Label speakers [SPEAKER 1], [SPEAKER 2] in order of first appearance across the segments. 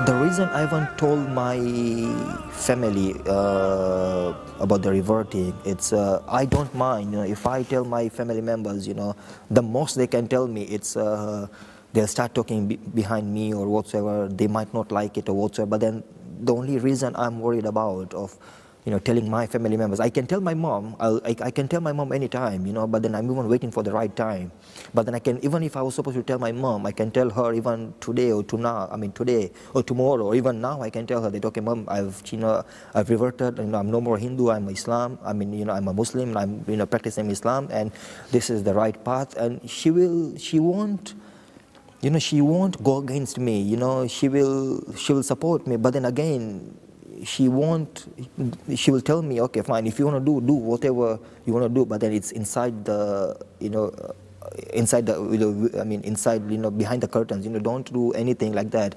[SPEAKER 1] The reason I haven't told my family about the reverting, it's I don't mind, if I tell my family members, the most they can tell me, it's they'll start talking behind me or whatsoever. They might not like it or whatsoever. But then the only reason I'm worried about of telling my family members, I can tell my mom, I can tell my mom anytime, but then I'm even waiting for the right time. But then I can, even if I was supposed to tell my mom, I can tell her even today or today or tomorrow, or even now I can tell her that, okay, mom, I've reverted, I'm no more Hindu, I'm Islam, I'm a Muslim, I'm practicing Islam, and this is the right path. And she won't go against me, she will support me. But then again, she will tell me, okay, fine, if you want to do whatever you want to do, but then it's inside the, behind the curtains, don't do anything like that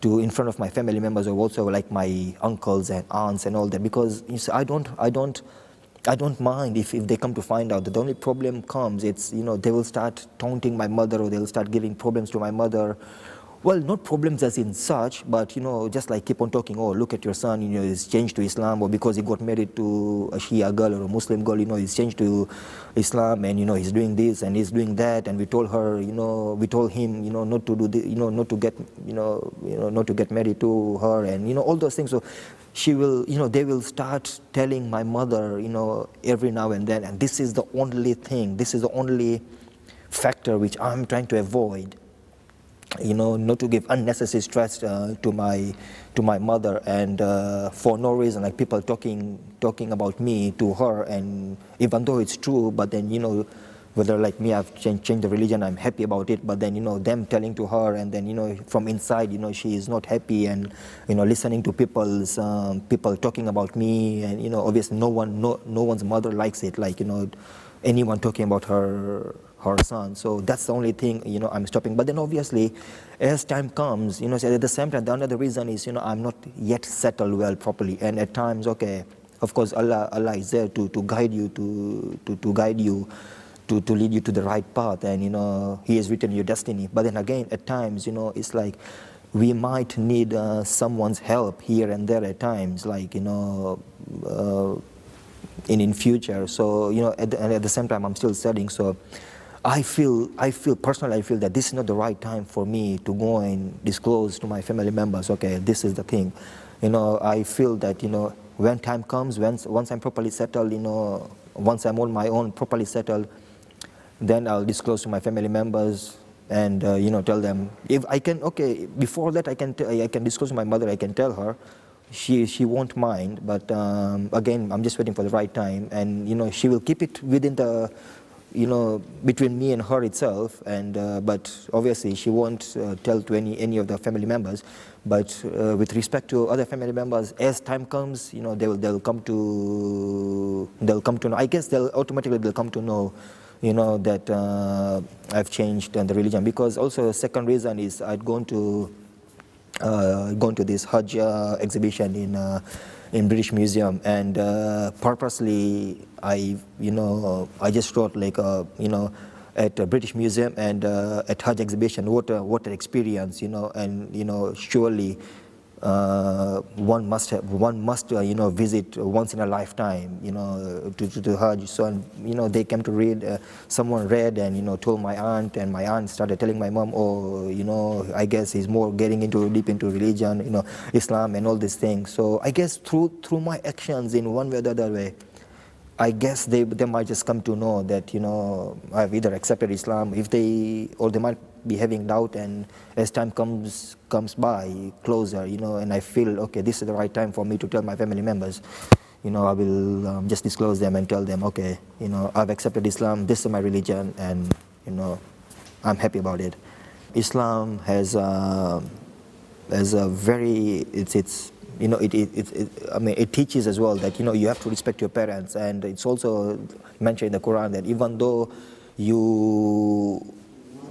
[SPEAKER 1] in front of my family members or whatsoever, like my uncles and aunts and all that, because I don't mind if they come to find out. The only problem comes, it's, they will start taunting my mother, or they'll start giving problems to my mother. Well, not problems as in such, but, just like keep on talking, oh, look at your son, he's changed to Islam, or because he got married to a Shia girl or a Muslim girl, he's changed to Islam, and, he's doing this and he's doing that, and we told her, we told him, not to do this, not to get, not to get married to her, and, all those things. So she will, they will start telling my mother, every now and then, and this is the only thing, this is the only factor which I'm trying to avoid. Not to give unnecessary stress to my mother, and for no reason, like people talking about me to her, and even though it's true, but then whether like me, I've changed the religion, I'm happy about it, but then them telling to her, and then from inside, she is not happy, and listening to people talking about me, and obviously no one's mother likes it, like anyone talking about her son. So that's the only thing, I'm stopping. But then obviously, as time comes, so at the same time, the another reason is, I'm not yet settled well properly. And at times, okay, of course, Allah is there to guide you, to guide you, to lead you to the right path. And, He has written your destiny. But then again, at times, it's like, we might need someone's help here and there at times, like, in future. So, at the same time, I'm still studying. So personally, I feel that this is not the right time for me to go and disclose to my family members, okay, this is the thing. I feel that, when time comes, once I'm properly settled, once I'm on my own, properly settled, then I'll disclose to my family members and, tell them. If I can, okay, before that I can disclose to my mother, I can tell her. She won't mind, but again, I'm just waiting for the right time, and, she will keep it within the, between me and her itself, and but obviously she won't tell to any of the family members. But with respect to other family members, as time comes, they'll come to know. I guess they'll come to know, that I've changed the religion. Because also the second reason is I'd gone to this Hajj exhibition in British Museum, and purposely I just wrote like at a British Museum and at Hajj exhibition, what an experience, and surely one must visit once in a lifetime, to Hajj. So they came to read, someone read and told my aunt, and my aunt started telling my mom, oh, I guess he's more getting deep into religion, Islam and all these things. So I guess through my actions in one way or the other way, I guess they might just come to know that I've either accepted Islam, or they might be having doubt, and as time comes by closer, and I feel, okay, this is the right time for me to tell my family members, I will just disclose them and tell them, okay, I've accepted Islam, this is my religion, and I'm happy about it. Islam has a very, it teaches as well that you have to respect your parents, and it's also mentioned in the Quran that even though you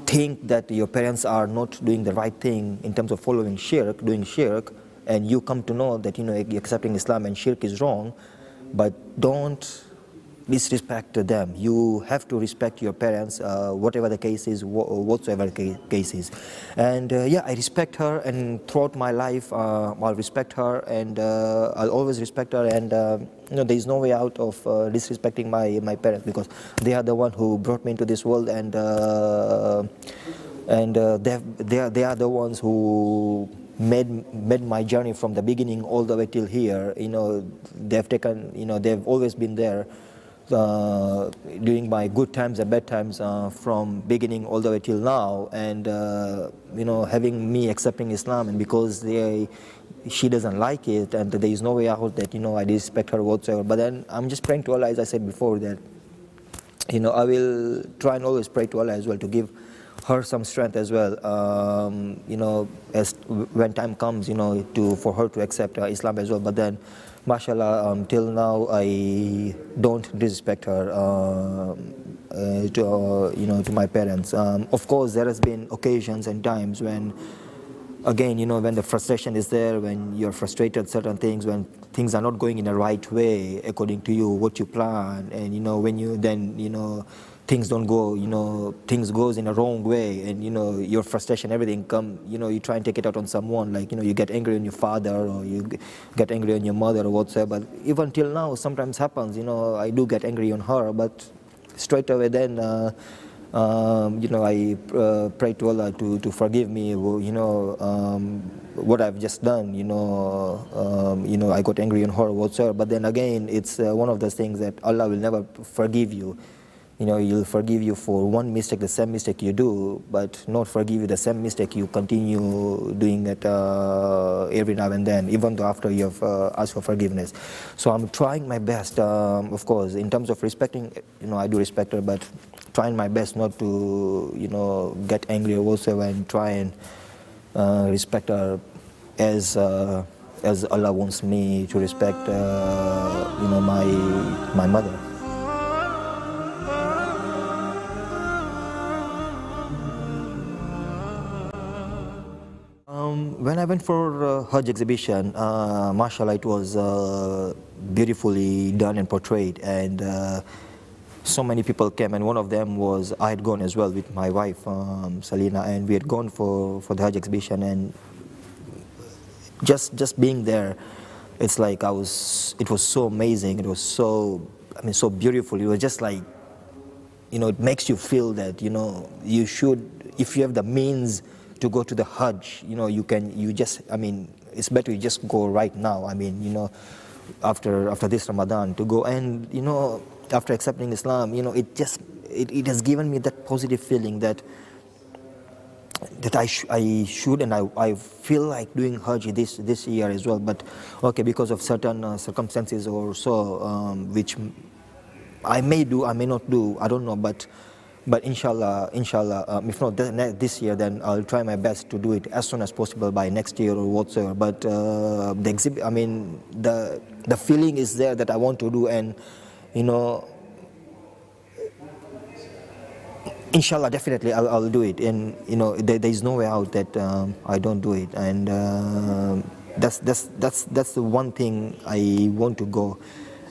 [SPEAKER 1] think that your parents are not doing the right thing in terms of following doing shirk, and you come to know that, you know, accepting Islam and shirk is wrong, but don't disrespect them. You have to respect your parents, whatever the case is, whatsoever the case is. And yeah, I respect her, and throughout my life, I'll respect her, and I'll always respect her. And you know, there is no way out of disrespecting my parents, because they are the one who brought me into this world, and they are the ones who made my journey from the beginning all the way till here. You know, they've taken, you know, they've always been there during my good times and bad times, from beginning all the way till now. And you know, having me accepting Islam, and because she doesn't like it, and there is no way out that, you know, I disrespect her whatsoever. But then I'm just praying to Allah, as I said before, that, you know, I will try and always pray to Allah as well to give her some strength as well, you know, as when time comes, you know, for her to accept Islam as well. But then, mashallah, till now I don't disrespect her you know, to my parents. Of course, there has been occasions and times when, again, you know, when the frustration is there, when you're frustrated certain things, when things are not going in the right way according to you, what you plan, and, you know, when you then, you know, things don't go, you know, things goes in a wrong way, and, you know, your frustration, everything come, you know, you try and take it out on someone, like, you know, you get angry on your father, or you get angry on your mother, or whatsoever. But even till now, sometimes happens, you know, I do get angry on her, but straight away then, you know, I pray to Allah to forgive me, you know, what I've just done, you know, I got angry on her, whatsoever. But then again, it's one of those things that Allah will never forgive you. You know, He'll forgive you for one mistake, the same mistake you do, but not forgive you the same mistake you continue doing it every now and then, even though after you have asked for forgiveness. So I'm trying my best, of course, in terms of respecting, you know, I do respect her, but trying my best not to, you know, get angry or whatsoever, and try and respect her as Allah wants me to respect, you know, my mother. When I went for Hajj exhibition, mashallah, it was beautifully done and portrayed, and so many people came, and one of them was, I had gone as well with my wife, Salina, and we had gone for the Hajj exhibition, and just being there, it's like it was so amazing, it was so, I mean, so beautiful. It was just like, you know, it makes you feel that, you know, you should, if you have the means to go to the Hajj, you know, I mean, it's better you just go right now. I mean, you know, after this Ramadan to go, and, you know, after accepting Islam, you know, it has given me that positive feeling that I should, and I feel like doing Hajj this year as well. But okay, because of certain circumstances or so, which I may do, I may not do, I don't know, but inshallah, if not this year, then I'll try my best to do it as soon as possible by next year or whatsoever. But the exhibit, I mean, the feeling is there that I want to do, and, you know, inshallah, definitely I'll do it. And, you know, there is no way out that I don't do it. And that's the one thing I want to go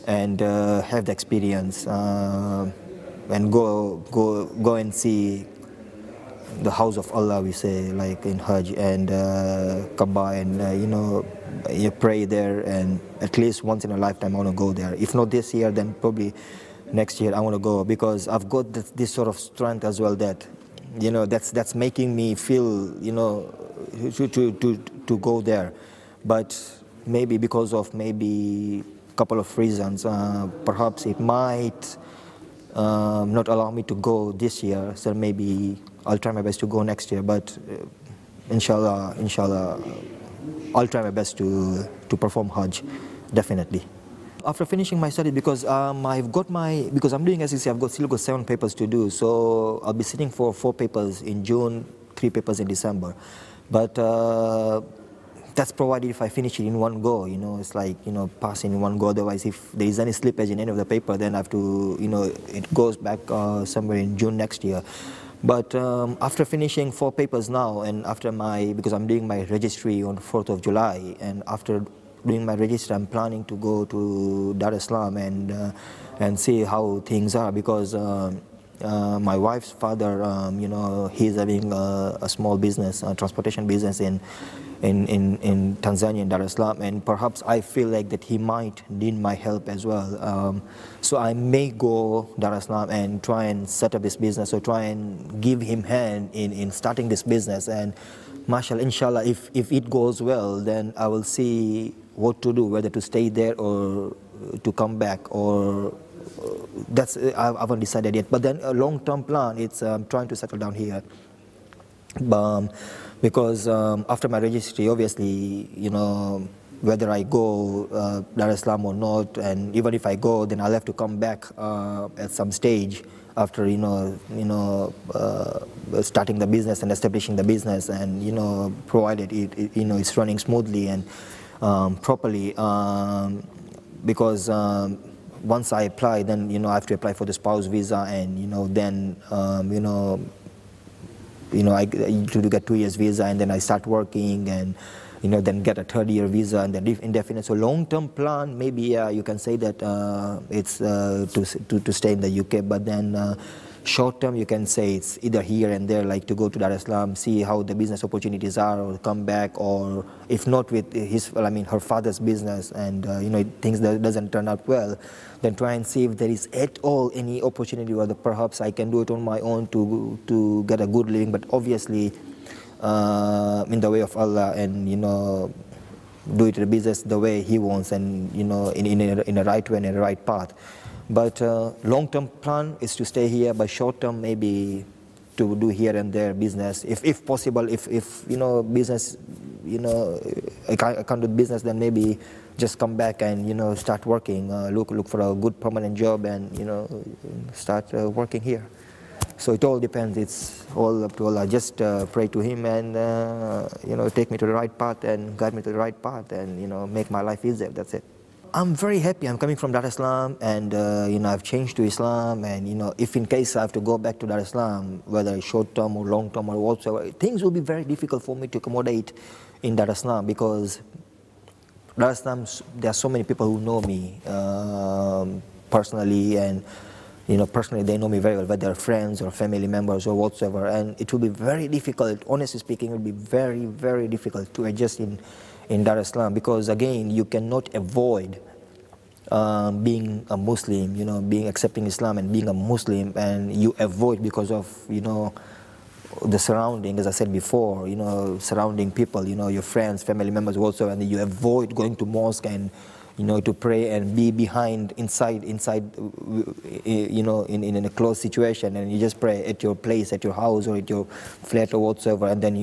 [SPEAKER 1] and have the experience. And go and see the house of Allah, we say, like in Hajj, and Kaaba, and you know, you pray there, and at least once in a lifetime I want to go there. If not this year, then probably next year I want to go, because I've got this sort of strength as well, that, you know, that's making me feel, you know, to go there. But maybe because of maybe a couple of reasons, perhaps it might not allow me to go this year, so maybe I'll try my best to go next year. But inshallah, I'll try my best to perform Hajj, definitely. After finishing my study, because because I'm doing SEC, I've still got 7 papers to do, so I'll be sitting for 4 papers in June, 3 papers in December. But that's provided if I finish it in one go, you know, it's like, you know, pass in one go. Otherwise, if there is any slippage in any of the paper, then I have to, you know, it goes back somewhere in June next year. But after finishing 4 papers now, and after because I'm doing my registry on 4th of July, and after doing my registry, I'm planning to go to Dar es Salaam and see how things are, because my wife's father, he's having a small business, a transportation business in Tanzania, in Dar es Salaam, and perhaps I feel like that he might need my help as well. So I may go Dar es Salaam and try and set up this business, or try and give him hand in starting this business. And mashallah, inshallah, if it goes well, then I will see what to do, whether to stay there or to come back, or that's I haven't decided yet. But then a long-term plan, it's trying to settle down here. Because after my registry, obviously, whether I go Dar es Salaam or not, and even if I go, then I'll have to come back at some stage after starting the business and establishing the business, and provided it's running smoothly and properly. Because once I apply, then I have to apply for the spouse visa, and then I to get 2 years visa, and then I start working, and then get a 3rd-year visa, and then indefinite. So long-term plan, maybe you can say that it's to stay in the UK. But then short-term, you can say it's either here and there, like to go to Dar es Salaam, see how the business opportunities are, or come back, or if not with her father's business, and things that doesn't turn out well, then try and see if there is at all any opportunity where perhaps I can do it on my own to get a good living. But obviously, in the way of Allah, and do it the business the way He wants, and in a right way and in a right path. But long-term plan is to stay here. But short-term, maybe to do here and there business, if possible. If business, I can't do business, then maybe just come back and start working. Look for a good permanent job, and start working here. So it all depends. It's all up to Allah. Just pray to Him, and take me to the right path, and guide me to the right path, and make my life easier. That's it. I'm very happy. I'm coming from Dar es Salaam, and I've changed to Islam, and if in case I have to go back to Dar es Salaam, whether it's short term or long term or whatsoever, things will be very difficult for me to accommodate in Dar es Salaam, because Dar es Salaam, there are so many people who know me personally, and personally they know me very well, whether they're friends or family members or whatsoever, and it will be very difficult. Honestly speaking, it will be very, very difficult to adjust in Dar es Salaam, because again, you cannot avoid being a Muslim, being accepting Islam and being a Muslim, and you avoid because of the surrounding, as I said before, surrounding people, your friends, family members also, and you avoid going to mosque and to pray and be inside, in a closed situation, and you just pray at your place, at your house, or at your flat or whatsoever, and then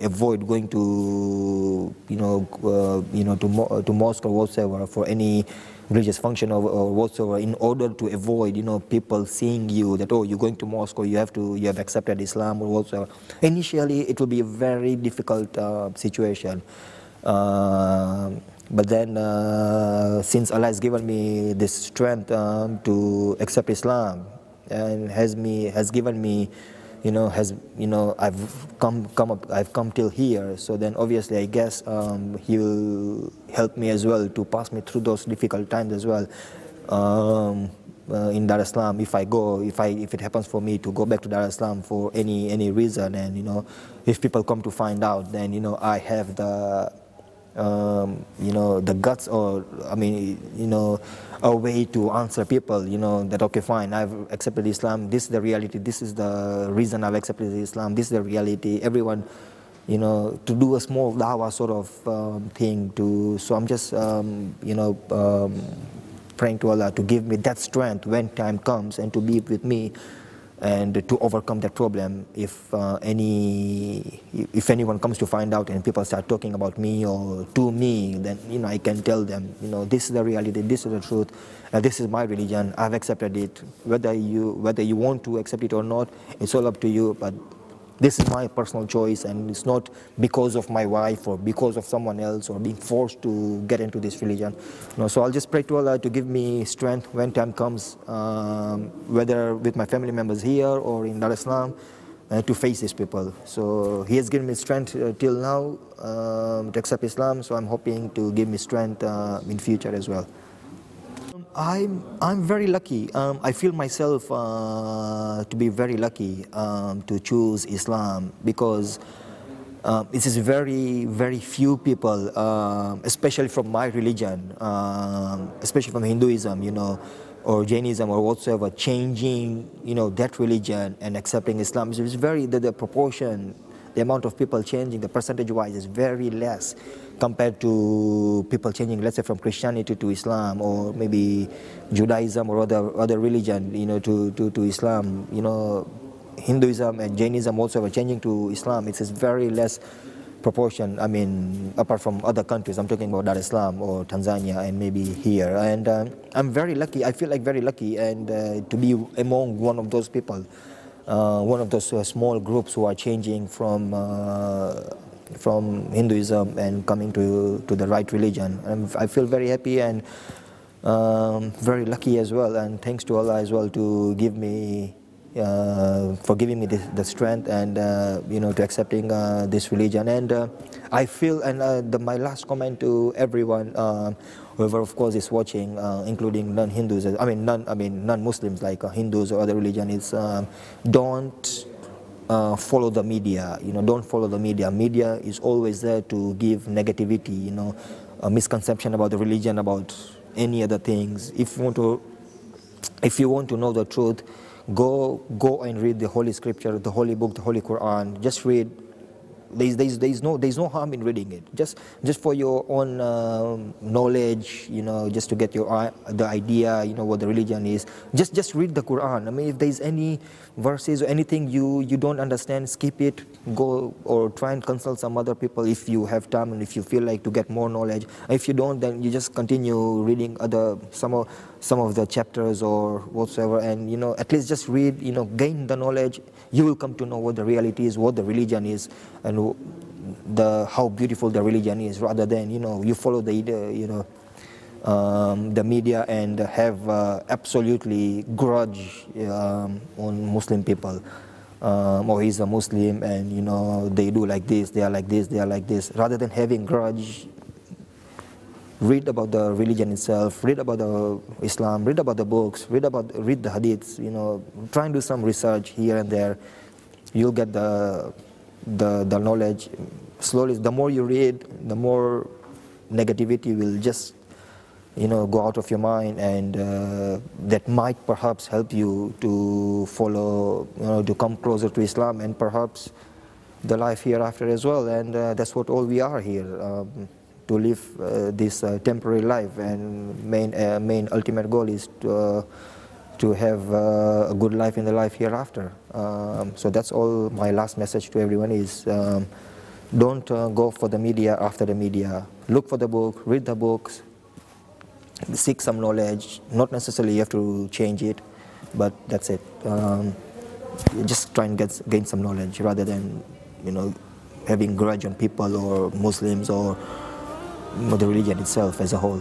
[SPEAKER 1] avoid going to to mosque or whatsoever for any religious function or whatsoever, in order to avoid people seeing you that, oh, you're going to mosque, or you have accepted Islam or whatsoever. Initially, it will be a very difficult situation. But then, since Allah has given me this strength to accept Islam, and has given me, I've come till here. So then, obviously, I guess He will help me as well to pass me through those difficult times as well. In Dar es Salaam, if it happens for me to go back to Dar es Salaam for any reason, and if people come to find out, then I have the guts, or a way to answer people, that okay, fine, I've accepted Islam, this is the reality, this is the reason I've accepted Islam, this is the reality. Everyone, to do a small dawah sort of thing so I'm just, praying to Allah to give me that strength when time comes, and to be with me, and to overcome that problem. If anyone comes to find out and people start talking about me or to me, then I can tell them, this is the reality, this is the truth, this is my religion, I've accepted it. Whether you want to accept it or not, it's all up to you. But this is my personal choice, and it's not because of my wife or because of someone else, or being forced to get into this religion. So I'll just pray to Allah to give me strength when time comes, whether with my family members here or in Dar es Salaam, to face these people. So he has given me strength till now to accept Islam, so I'm hoping to give me strength in future as well. I'm very lucky. I feel myself to be very lucky to choose Islam, because it is very few people, especially from my religion, especially from Hinduism, you know, or Jainism or whatsoever, changing, you know, that religion and accepting Islam. It's very, the proportion, the amount of people changing, the percentage-wise is very less compared to people changing, let's say, from Christianity to Islam, or maybe Judaism or other religion, you know, to Islam. You know, Hinduism and Jainism also changing to Islam. It's very less proportion. I mean, apart from other countries, I'm talking about Dar es Salaam or Tanzania and maybe here. And I'm very lucky. I feel like very lucky, and to be among one of those people, one of those small groups who are changing from Hinduism and coming to the right religion. I feel very happy and very lucky as well. And thanks to Allah as well to give me. For giving me the strength and you know, to accepting this religion. And I feel, and my last comment to everyone, whoever of course is watching, including non-Hindus, non-Muslims like Hindus or other religion, is don't follow the media. You know, don't follow the media. Media is always there to give negativity. You know, a misconception about the religion, about any other things. If you want to know the truth, go and read the Holy Scripture, the Holy Book, the Holy Quran. Just read. There's no harm in reading it. Just for your own knowledge, you know, just to get the idea, you know, what the religion is. Just read the Quran. I mean, if there's any verses or anything you don't understand, skip it. Go or try and consult some other people if you have time and if you feel like to get more knowledge. If you don't, then you just continue reading some of the chapters or whatsoever, and you know, at least just read, you know, gain the knowledge. You will come to know what the reality is, what the religion is, and how beautiful the religion is, rather than, you know, you follow the media and have absolutely grudge on Muslim people. Or he's a Muslim and, you know, they do like this, they are like this, they are like this. Rather than having grudge, read about the religion itself, read about the Islam, read about the books, read the hadiths, you know, try and do some research here and there. You'll get the knowledge slowly. The more you read, the more negativity will just, you know, go out of your mind, and that might perhaps help you to follow, you know, to come closer to Islam and perhaps the life hereafter as well. And that's what all we are here. To live this temporary life, and main ultimate goal is to have a good life in the life hereafter. So that's all my last message to everyone is, don't go for the media after the media. Look for the book, read the books, seek some knowledge. Not necessarily you have to change it, but that's it. Just try and gain some knowledge rather than, you know, having grudge on people or Muslims or the religion itself as a whole.